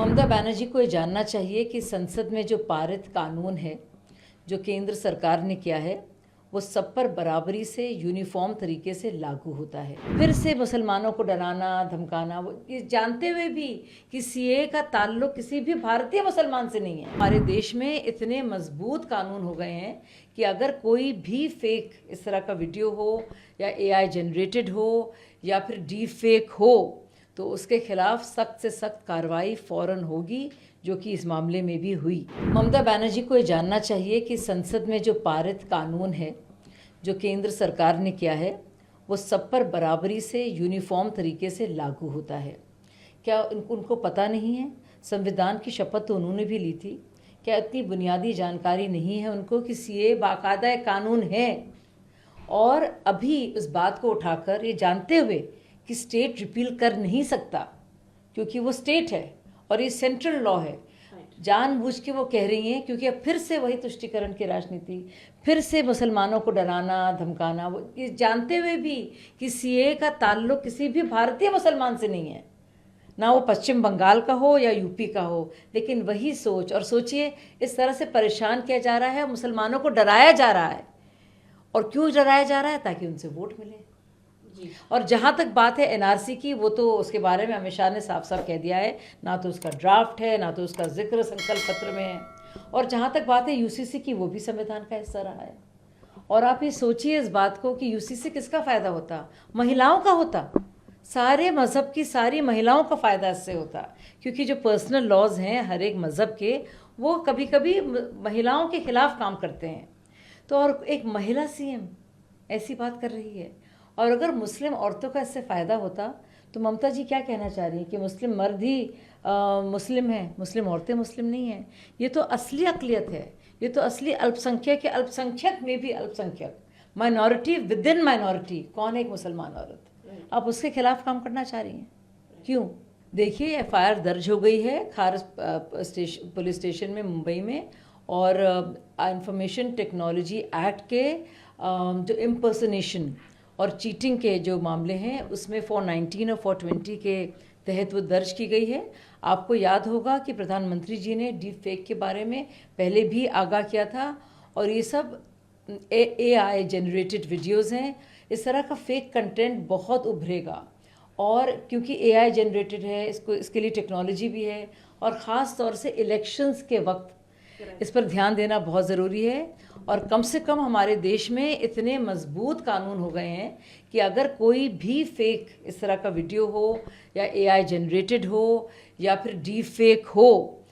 ममता बनर्जी को ये जानना चाहिए कि संसद में जो पारित कानून है, जो केंद्र सरकार ने किया है, वो सब पर बराबरी से यूनिफॉर्म तरीके से लागू होता है। फिर से मुसलमानों को डराना धमकाना, वो ये जानते हुए भी कि सीए का ताल्लुक किसी भी भारतीय मुसलमान से नहीं है। हमारे देश में इतने मजबूत कानून हो गए हैं कि अगर कोई भी फेक इस तरह का वीडियो हो या एआई जनरेटेड हो या फिर डीप फेक हो, तो उसके खिलाफ सख्त से सख्त कार्रवाई फ़ौरन होगी, जो कि इस मामले में भी हुई। ममता बनर्जी को ये जानना चाहिए कि संसद में जो पारित कानून है, जो केंद्र सरकार ने किया है, वो सब पर बराबरी से यूनिफॉर्म तरीके से लागू होता है। क्या उनको पता नहीं है? संविधान की शपथ तो उन्होंने भी ली थी। क्या इतनी बुनियादी जानकारी नहीं है उनको कि सीए बाकायदा एक कानून है? और अभी इस बात को उठाकर ये जानते हुए कि स्टेट रिपील कर नहीं सकता, क्योंकि वो स्टेट है और ये सेंट्रल लॉ है, जानबूझ के वो कह रही हैं, क्योंकि अब फिर से वही तुष्टीकरण की राजनीति, फिर से मुसलमानों को डराना धमकाना, वो ये जानते हुए भी कि सीए का ताल्लुक किसी भी भारतीय मुसलमान से नहीं है, ना वो पश्चिम बंगाल का हो या यूपी का हो। लेकिन वही सोच, और सोचिए इस तरह से परेशान किया जा रहा है, मुसलमानों को डराया जा रहा है। और क्यों डराया जा रहा है? ताकि उनसे वोट मिले। और जहाँ तक बात है एनआरसी की, वो तो उसके बारे में अमित शाह ने साफ साफ कह दिया है, ना तो उसका ड्राफ्ट है, ना तो उसका जिक्र संकल्प पत्र में है। और जहाँ तक बात है यूसीसी की, वो भी संविधान का हिस्सा रहा है। और आप ये सोचिए इस बात को कि यूसीसी किसका फ़ायदा होता? महिलाओं का होता। सारे मज़हब की सारी महिलाओं का फ़ायदा इससे होता, क्योंकि जो पर्सनल लॉज हैं हर एक मज़हब के, वो कभी कभी महिलाओं के खिलाफ काम करते हैं। तो और एक महिला सीएम ऐसी बात कर रही है। और अगर मुस्लिम औरतों का इससे फ़ायदा होता, तो ममता जी क्या कहना चाह रही हैं कि मुस्लिम मर्द ही मुस्लिम हैं, मुस्लिम औरतें मुस्लिम नहीं हैं? ये तो असली अक़लियत है, ये तो असली अल्पसंख्यक के अल्पसंख्यक में भी अल्पसंख्यक, माइनॉरिटी विद इन माइनॉरिटी। कौन है एक मुसलमान औरत? आप उसके खिलाफ काम करना चाह रही हैं? क्यों? देखिए एफआईआर दर्ज हो गई है खार पुलिस स्टेशन में मुंबई में, और इंफॉर्मेशन टेक्नोलॉजी एक्ट के जो इम्पर्सनेशन और चीटिंग के जो मामले हैं, उसमें 419 और 420 के तहत वो दर्ज की गई है। आपको याद होगा कि प्रधानमंत्री जी ने डीप फेक के बारे में पहले भी आगाह किया था, और ये सब एआई जनरेटेड वीडियोज़ हैं। इस तरह का फेक कंटेंट बहुत उभरेगा, और क्योंकि एआई जनरेटेड है, इसके लिए टेक्नोलॉजी भी है, और ख़ास तौर से इलेक्शंस के वक्त इस पर ध्यान देना बहुत ज़रूरी है। और कम से कम हमारे देश में इतने मजबूत कानून हो गए हैं कि अगर कोई भी फेक इस तरह का वीडियो हो या एआई जनरेटेड हो या फिर डीप फेक हो,